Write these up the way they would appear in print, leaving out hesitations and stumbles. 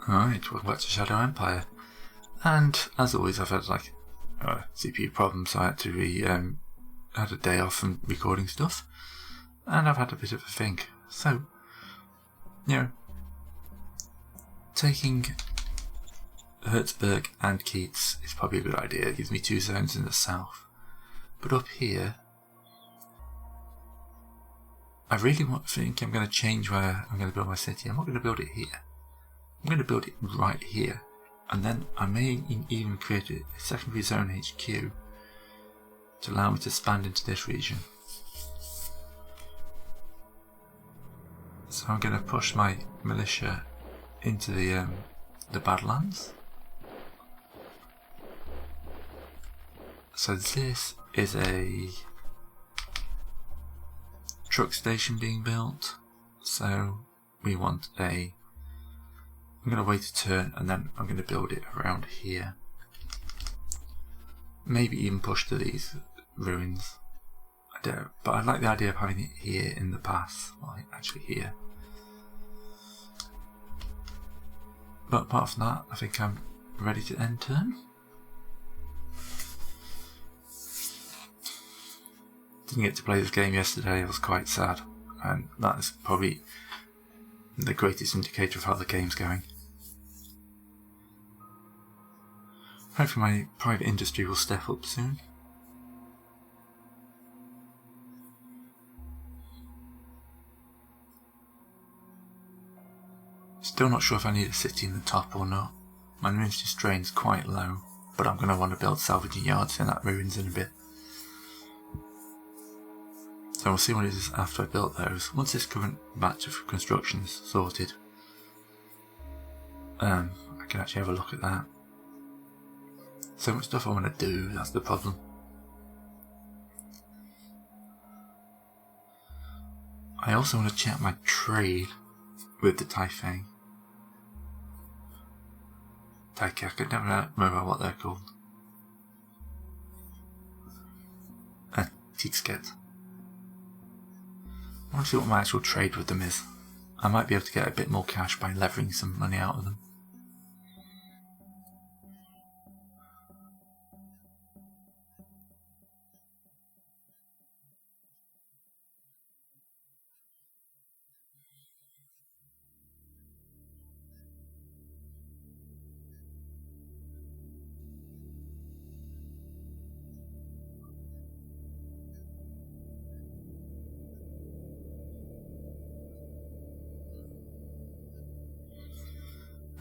Alright, welcome back to Shadow Empire. And as always, I've had like CPU problems, so I had to had a day off from recording stuff, and I've had a bit of a think. So, you know, taking Hertzberg and Keats is probably a good idea. It gives me two zones in the south. But up here, I really think I'm going to change where I'm going to build my city. I'm not going to build it here. I'm going to build it right here, and then I may even create a secondary zone HQ to allow me to expand into this region. So I'm going to push my militia into the Badlands. So this is a truck station being built. So we want a. I'm going to wait a turn and then I'm going to build it around here. Maybe even push to these ruins. I don't, but I like the idea of having it here in the pass, like actually here. But apart from that, I think I'm ready to end turn. Didn't get to play this game yesterday, I was quite sad, and that is probably the greatest indicator of how the game's going. Hopefully my private industry will step up soon. Still not sure if I need a city in the top or not. My ministry strain's quite low, but I'm going to want to build salvaging yards in that ruins in a bit. So we'll see what it is after I built those. Once this current batch of construction is sorted, I can actually have a look at that. So much stuff I want to do, that's the problem. I also want to check my trade with the Taifeng. Taika, I can never remember what they're called. Tiksket. I want to see what my actual trade with them is. I might be able to get a bit more cash by levering some money out of them.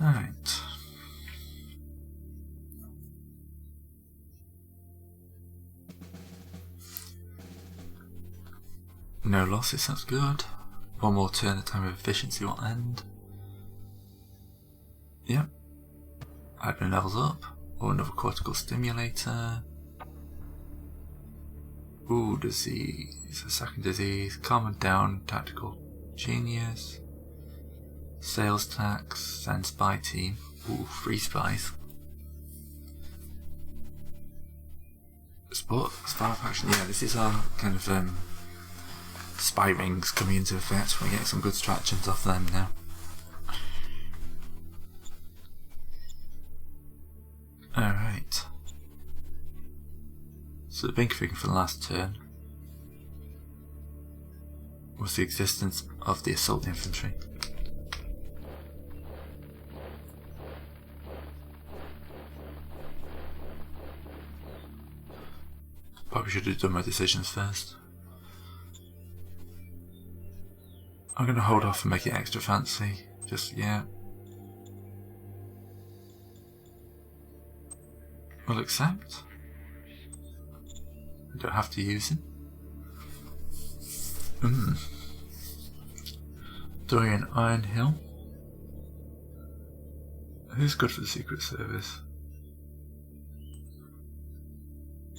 Alright. No losses, that's good. One more turn, the time of efficiency will end. Yep. Admin levels up. Or another cortical stimulator. Ooh, disease. A second disease. Calm down, tactical genius. Sales tax, send spy team. Ooh, free spies. Spy faction. Yeah, this is our kind of spy rings coming into effect. We're getting some good stratagems off them now. Alright. So the big thing for the last turn was the existence of the assault infantry. Probably should have done my decisions first. I'm going to hold off and make it extra fancy. Just, yeah. We'll accept. We don't have to use it. Dorian Ironhill. Who's good for the Secret Service?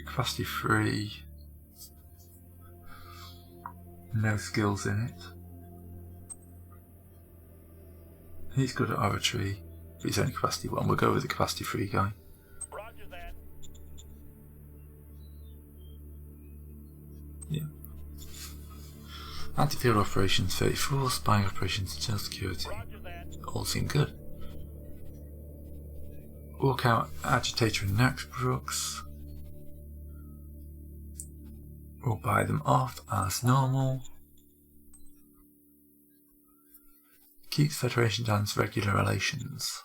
Capacity 3. No skills in it. He's good at oratory, but he's only capacity 1. We'll go with the capacity 3 guy. Roger that. Yeah. Anti-field operations 34, spying operations, intel security. Roger that. All seem good. Walk out Agitator and Naxbrooks. We'll buy them off as normal. Keeps Federation Dance regular relations.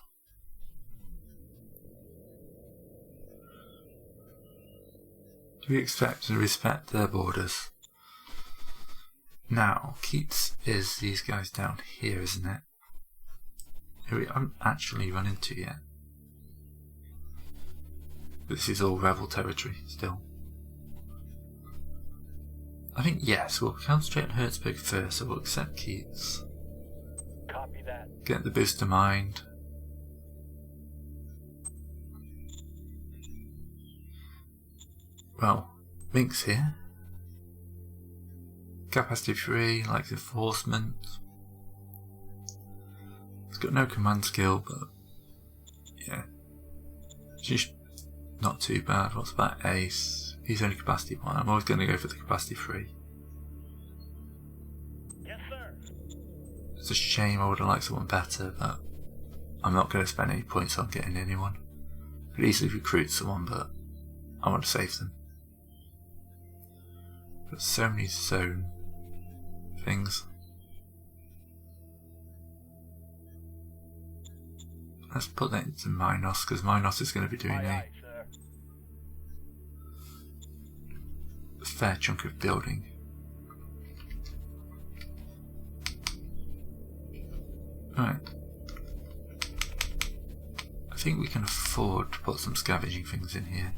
Do we expect to respect their borders? Now, Keats is these guys down here, isn't it? Who we haven't actually run into yet. This is all rebel territory still. I think yes, we'll concentrate on Hertzberg first, so we'll accept Keats. Copy that. Get the booster mind. Well, Link's here. Capacity 3, like enforcement. It's got no command skill, but yeah. She's not too bad. What's about Ace? He's only capacity 1. I'm always going to go for the capacity 3. Yes, sir. It's a shame, I would have liked someone better, but I'm not going to spend any points on getting anyone. I could easily recruit someone, but I want to save them. Got so many zone things. Let's put that into Minos, because Minos is going to be doing a fair chunk of building. Right. I think we can afford to put some scavenging things in here.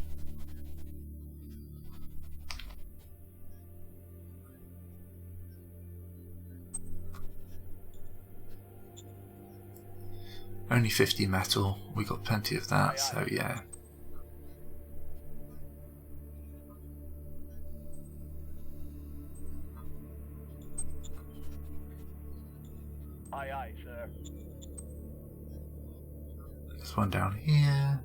Only 50 metal, we got plenty of that, so yeah. Aye, aye, sir. There's one down here.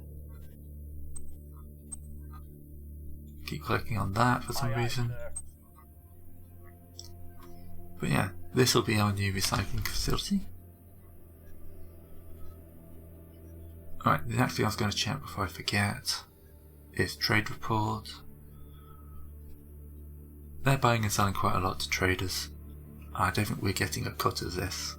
Keep clicking on that for some reason. But yeah, this will be our new recycling facility. Alright, the next thing I was going to check before I forget is trade report. They're buying and selling quite a lot to traders. I don't think we're getting a cut of this.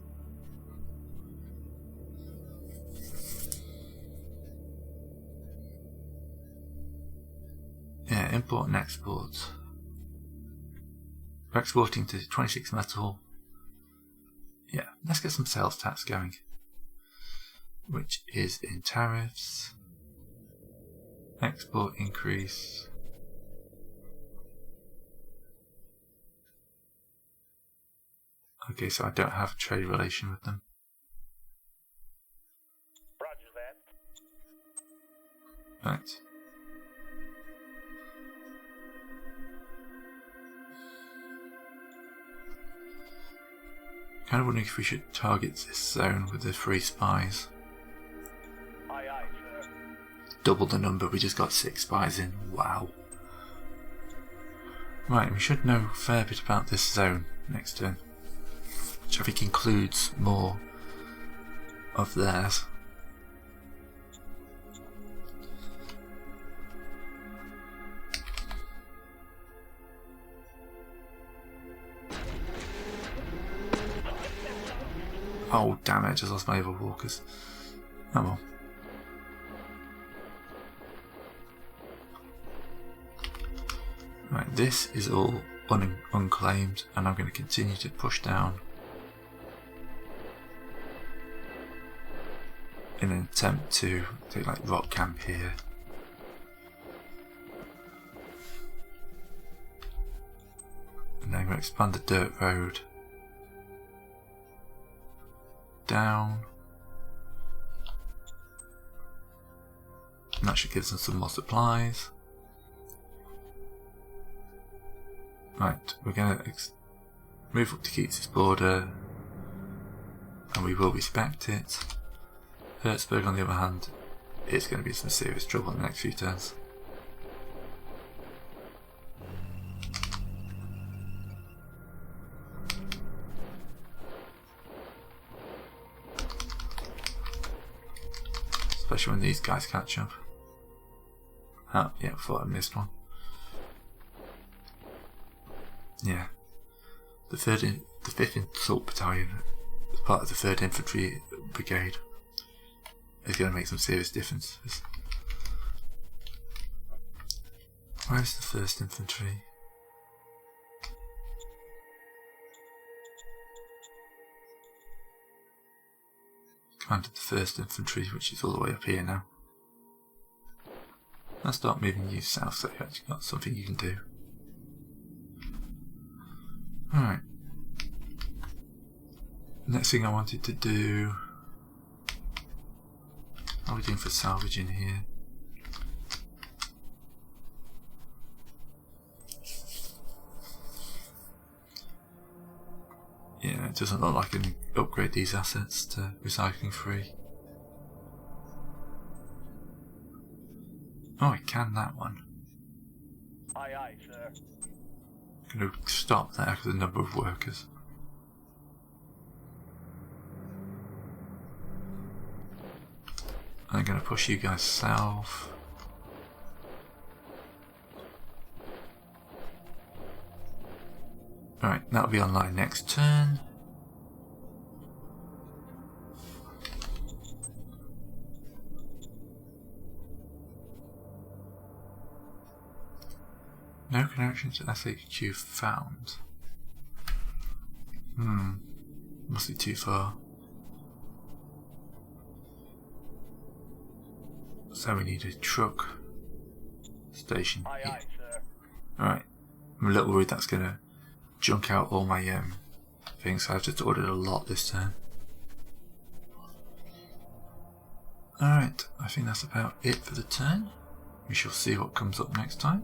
Yeah, import and export. We're exporting to 26 metal. Yeah, let's get some sales tax going. Which is in tariffs. Export increase. Okay, so I don't have a trade relation with them. Roger that. Right. Kind of wondering if we should target this zone with the 3 spies. Aye, aye, sir. Double the number, we just got 6 spies in. Wow. Right, we should know a fair bit about this zone next turn. Which I think includes more of theirs. Oh damn it, I just lost my overwalkers. Oh well. Right, this is all unclaimed, and I'm going to continue to push down in an attempt to take like rock camp here. And then I'm going to expand the dirt road down. And that should give us some more supplies. Right, we're going to move up to Keats' border, and we will respect it. Hertzberg, on the other hand, is going to be some serious trouble in the next few turns. especially when these guys catch up. Oh, yeah, I thought I missed one. Yeah. The 5th Assault Battalion, as part of the 3rd Infantry Brigade, is going to make some serious differences. Where's the 1st Infantry? Commanded the 1st Infantry, which is all the way up here now. I'll start moving you south so you've actually got something you can do. Alright. Next thing I wanted to do... What are we doing for salvage in here? Yeah, it doesn't look like I can upgrade these assets to recycling free. Oh, I can that one. Aye, aye, sir. I'm going to stop there because of the number of workers. I'm going to push you guys south. Alright, that'll be online next turn. No connection to SHQ found. Must be too far. So we need a truck station Aye, here. aye, sir. Alright, I'm a little worried that's going to junk out all my things, so I've just ordered a lot this turn. Alright, I think that's about it for the turn. We shall see what comes up next time.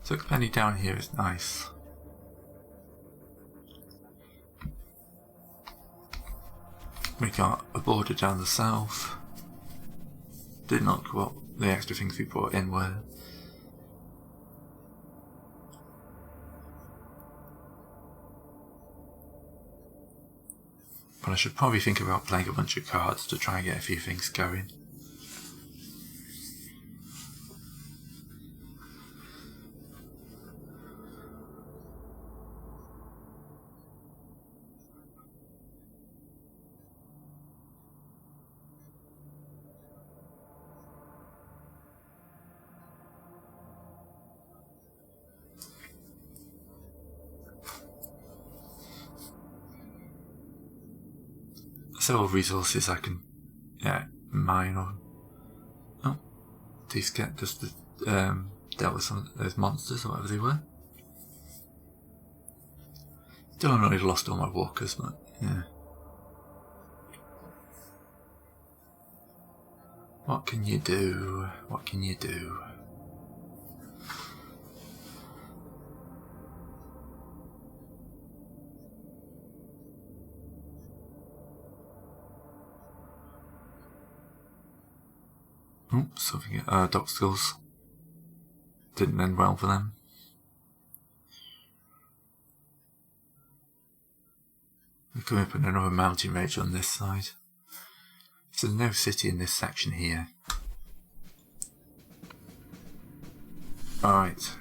So expanding down here is nice. We got a border down the south. Did not go up the extra things we brought in were. But I should probably think about playing a bunch of cards to try and get a few things going. Several resources I can mine on. Oh, these get just dealt with some of those monsters or whatever they were. Still I'm not really lost all my walkers, but yeah. What can you do? What can you do? Oops, something. Dock skulls. Didn't end well for them. We're coming up in another mountain range on this side. So there's no city in this section here. Alright.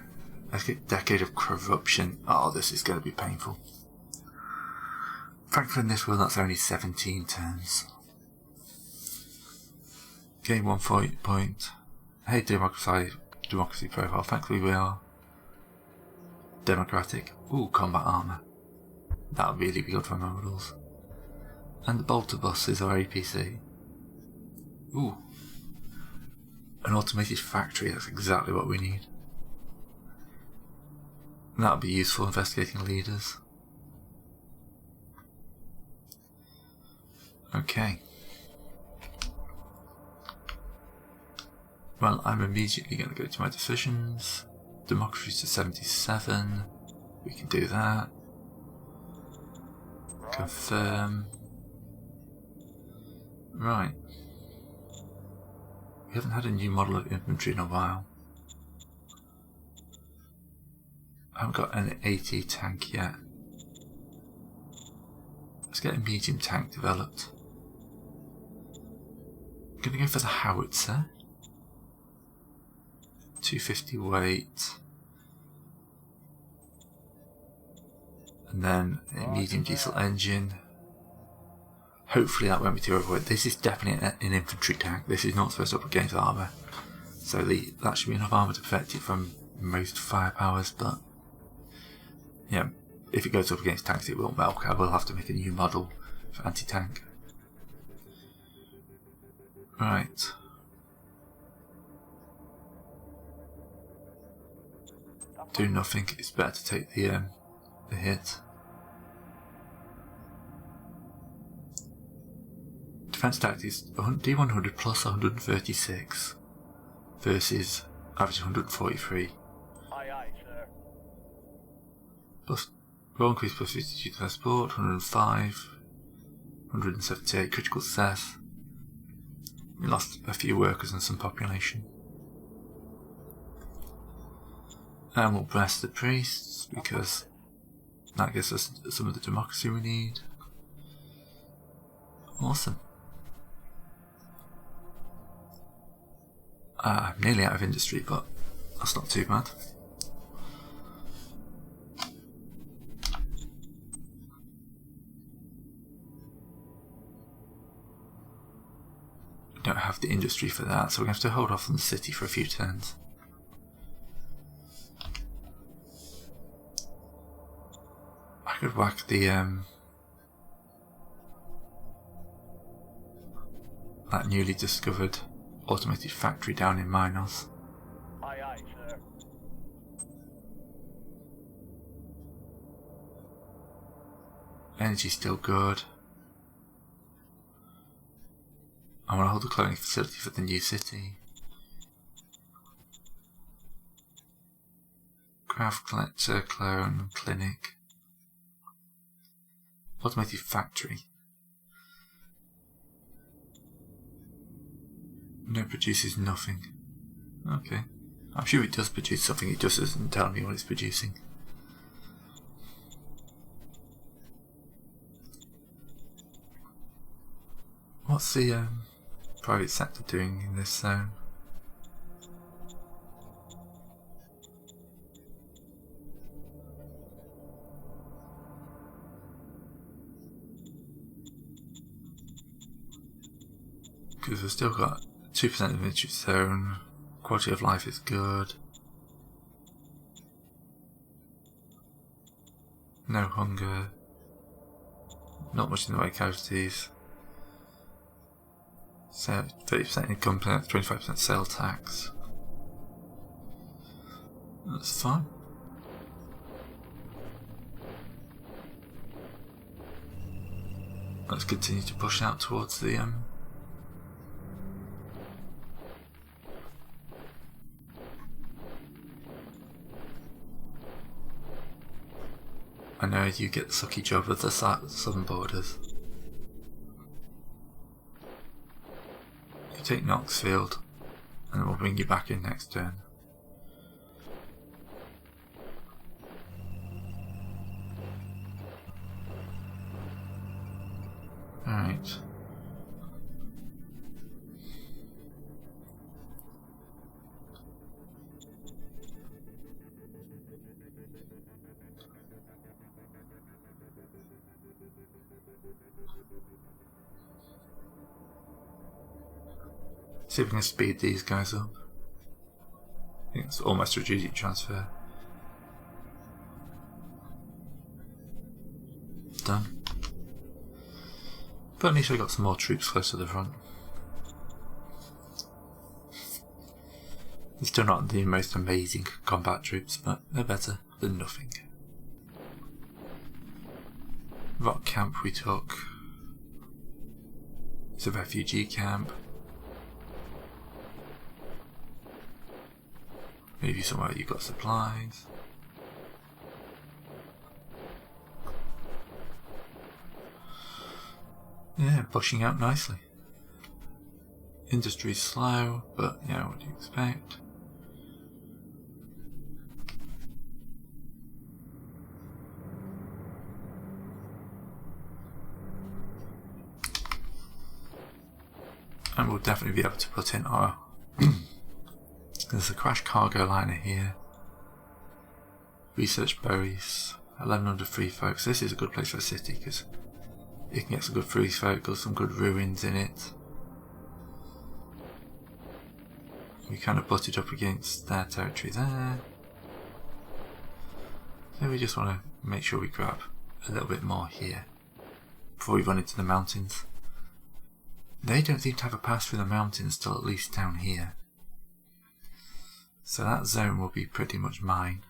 Let's get Decade of Corruption. Oh, this is going to be painful. Thankfully in this world that's only 17 turns. Gain 1 point. Hey, democracy profile. Thankfully we are democratic. Ooh, combat armor. That would really be good for models. And the bolter buses are APC. Ooh. An automated factory, that's exactly what we need. That would be useful investigating leaders. Okay. Well, I'm immediately going to go to my decisions. Democracy to 77. We can do that. Confirm. Right. We haven't had a new model of infantry in a while. I haven't got an AT tank yet. Let's get a medium tank developed. I'm going to go for the howitzer. 250 weight. And then a medium diesel engine. Hopefully that won't be too overweight. This is definitely an infantry tank. This is not supposed to up against armour. So that should be enough armour to protect it from most firepowers, but yeah, if it goes up against tanks it won't milk. I will have to make a new model for anti-tank. Right. Do nothing, it's better to take the hit. Defense tactics D100 plus 136 versus average 143. Aye, sir. Plus roll increase plus 52 to support, 105, 178 critical success. We lost a few workers and some population. And we'll bless the priests because that gives us some of the democracy we need. Awesome. I'm nearly out of industry, but that's not too bad. We don't have the industry for that, so we have to hold off on the city for a few turns. I could whack the that newly discovered automated factory down in Minos. Aye, sir. Energy's still good. I want to hold a cloning facility for the new city. Craft collector, clone, clinic. Automated factory. No, produces nothing. Okay. I'm sure it does produce something, it just doesn't tell me what it's producing. What's the private sector doing in this zone? Because we've still got 2% of inventory zone, quality of life is good. No hunger. Not much in the way of casualties. So 30% income tax, 25% sale tax. That's fine. Let's continue to push out towards the I know you get the sucky job of the southern borders. You take Knoxfield, and then we'll bring you back in next turn. Alright. See if we can speed these guys up. I think it's almost a strategic transfer. Done. But at least we got some more troops close to the front. They're still not the most amazing combat troops, but they're better than nothing. Rock camp we took. It's a refugee camp. Maybe somewhere you've got supplies. Yeah, pushing out nicely. Industry's slow, but yeah, what do you expect? And we'll definitely be able to put in our... There's a crash cargo liner here. Research berries. 1100 free folks. This is a good place for a city because you can get some good free folk, got some good ruins in it. We kind of butted up against their territory there. So we just want to make sure we grab a little bit more here before we run into the mountains. They don't seem to have a pass through the mountains till at least down here. So that zone will be pretty much mine.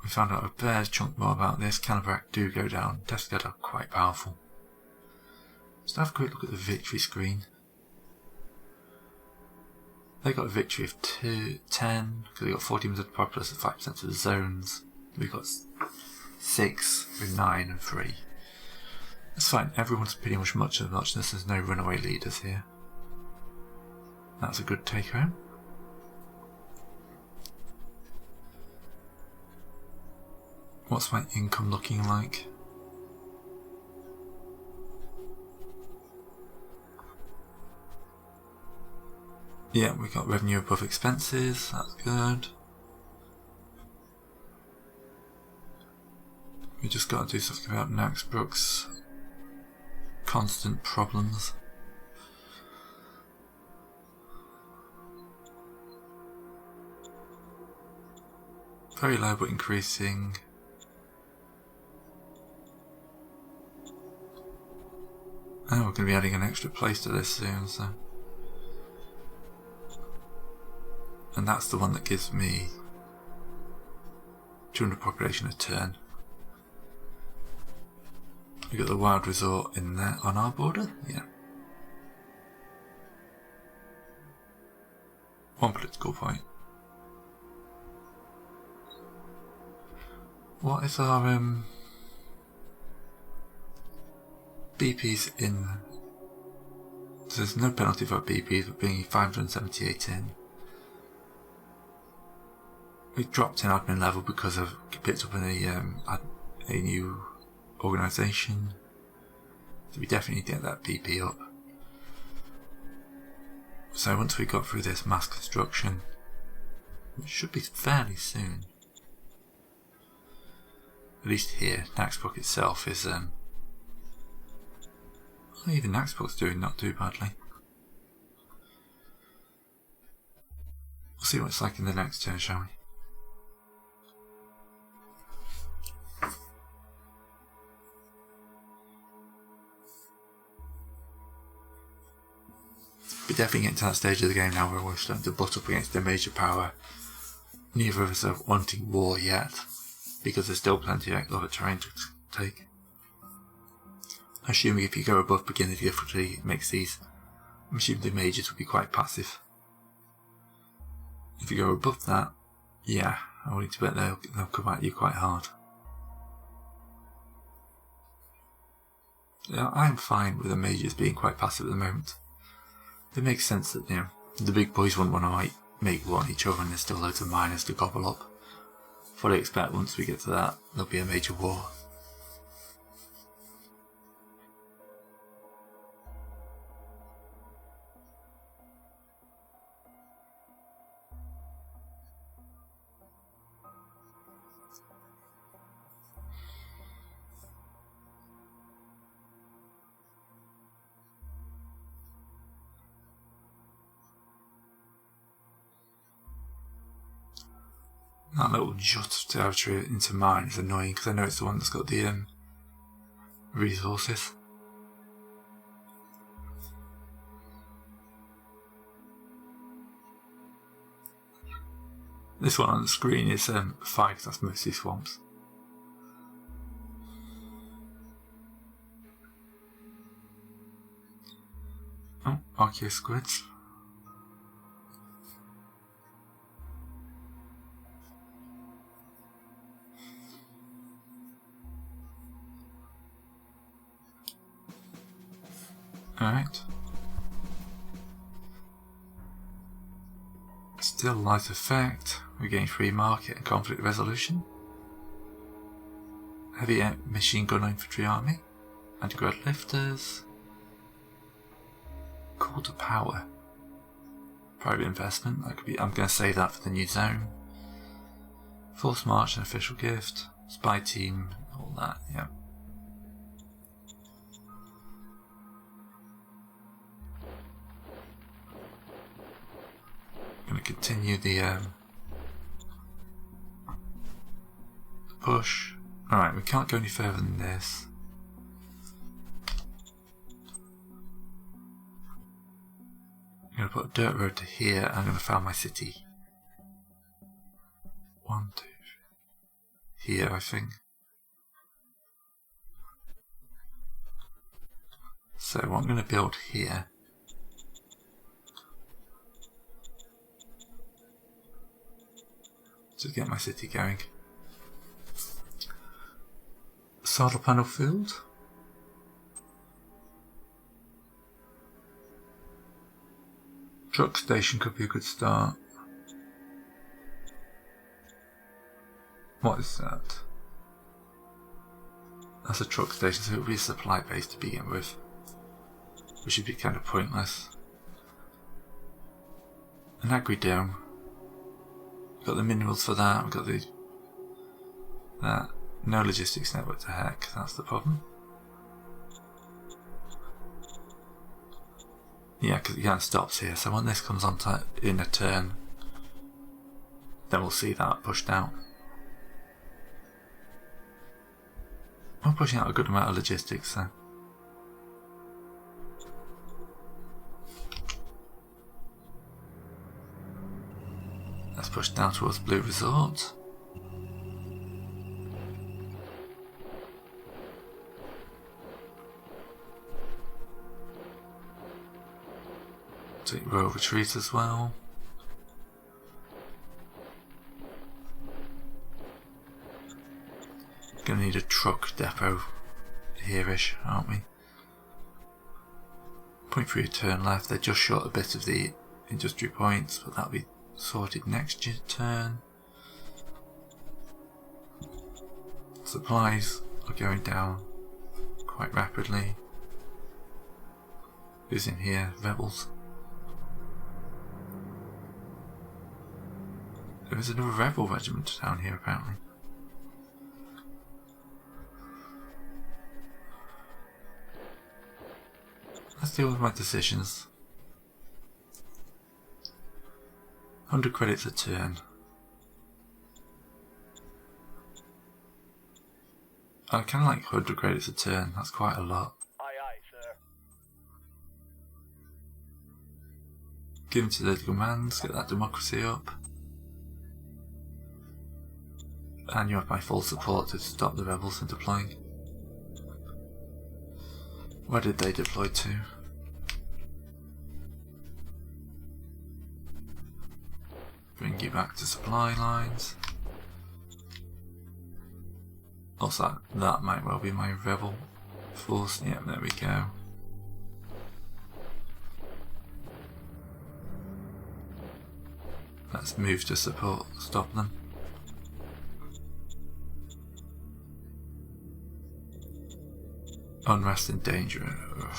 We found out a fair chunk more about this. Calibrac do go down. Descad are quite powerful. Let's have a quick look at the victory screen. They got a victory of 10 because they got 40% of the populace and 5% of the zones. We've got 6 with 9 and 3. That's fine, everyone's pretty much much of muchness, there's no runaway leaders here. That's a good take home. What's my income looking like? Yeah, we got revenue above expenses, that's good. We just got to do something about Naxbrook's constant problems. Very low but increasing. Oh, we're going to be adding an extra place to this soon, so. And that's the one that gives me 200 population a turn. We got the wild resort in there on our border, yeah. One political point. What is our BP's in? So there's no penalty for BP's for bringing 578 in. We dropped in admin level because I've picked up a new organisation. So we definitely need to get that BP up. So once we got through this mass construction, which should be fairly soon, at least here, Naxbrook itself is well, even Naxbrook's doing not too badly. We'll see what it's like in the next turn, shall we? We're definitely getting to that stage of the game now where we're starting to butt up against a major power. Neither of us are wanting war yet, because there's still plenty of other terrain to take. Assuming if you go above beginner difficulty, it makes these, I'm assuming the majors will be quite passive. If you go above that, yeah, I want to bet they'll come at you quite hard. Yeah, I'm fine with the majors being quite passive at the moment. It makes sense that, you know, the big boys wouldn't want to make war on each other and there's still loads of miners to gobble up. Fully expect once we get to that, there'll be a major war. That little jut territory into mine is annoying because I know it's the one that's got the resources. This one on the screen is 5 because that's mostly swamps. Oh, archaeo squids. Alright. Still light effect. We gain free market and conflict resolution. Heavy machine gun infantry army. Anti-grad lifters. Call to power. Private investment. That could be. I'm going to save that for the new zone. Forced march and official gift. Spy team. All that. Yeah. Going to continue the push. Alright, we can't go any further than this. I'm going to put a dirt road to here. I'm going to found my city. 1, 2, 3. Here, I think. So what I'm going to build here to get my city going. Saddle panel field. Truck station could be a good start. What is that? That's a truck station, so it will be a supply base to begin with, which should be kind of pointless. An agri dome. We've got the minerals for that. We've got that. No logistics network to heck. That's the problem. Yeah, because it kind of stops here. So when this comes on in a turn, then we'll see that pushed out. We're pushing out a good amount of logistics, so. Let's push down towards Blue Resort. Take Royal Retreat as well. Gonna need a truck depot here-ish, aren't we? 0.3 a turn left. They're just short a bit of the industry points, but that'll be sorted next turn. Supplies are going down quite rapidly. Who's in here? Rebels. There is another rebel regiment down here apparently. Let's deal with my decisions. 100 credits a turn. I kind of like 100 credits a turn, that's quite a lot. Aye, aye, sir. Give them to the commands, get that democracy up. And you have my full support to stop the rebels from deploying. Where did they deploy to? Bring you back to supply lines. Also, that might well be my rebel force. Yeah, there we go. Let's move to support, stop them. Unrest and danger. Ugh.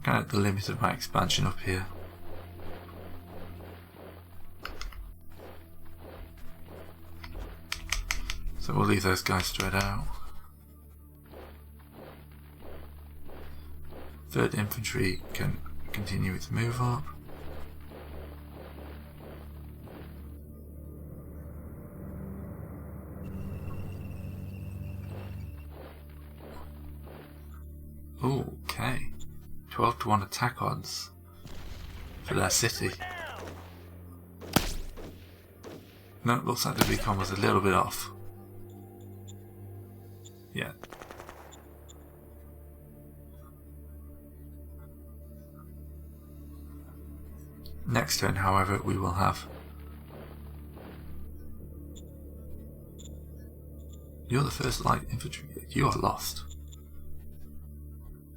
Kind of the limit of my expansion up here. So we'll leave those guys spread out. 3rd Infantry can continue its move up. Okay. 12-1 attack odds for their city. No, it looks like the recon was a little bit off. Yeah. Next turn, however, we will have You're the first light infantry. You are lost.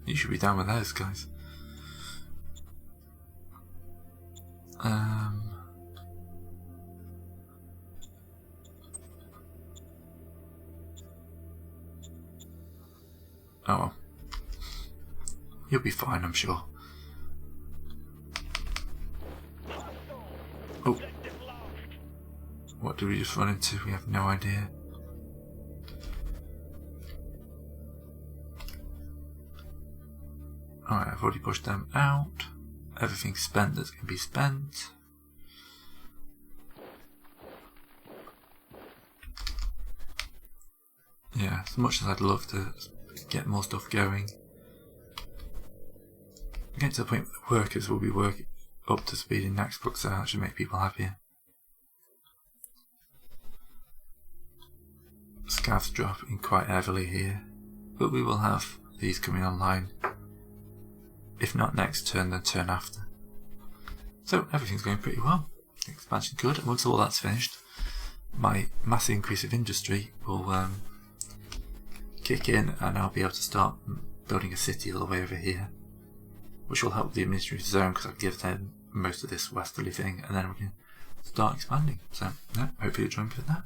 You should be down with those guys. Oh well. You'll be fine, I'm sure. Oh. What did we just run into? We have no idea. Alright, I've already pushed them out. Everything's spent that's going to be spent. Yeah, as much as I'd love to get more stuff going, getting to the point where the workers will be working up to speed in next book, so that should make people happier. Scavs dropping quite heavily here, but we will have these coming online. If not next turn, then turn after. So everything's going pretty well. The expansion's good, and once all that's finished, my massive increase of industry will kick in, and I'll be able to start building a city all the way over here, which will help the administrative zone because I'll give them most of this westerly thing, and then we can start expanding. So yeah, hopefully you'll join me for that.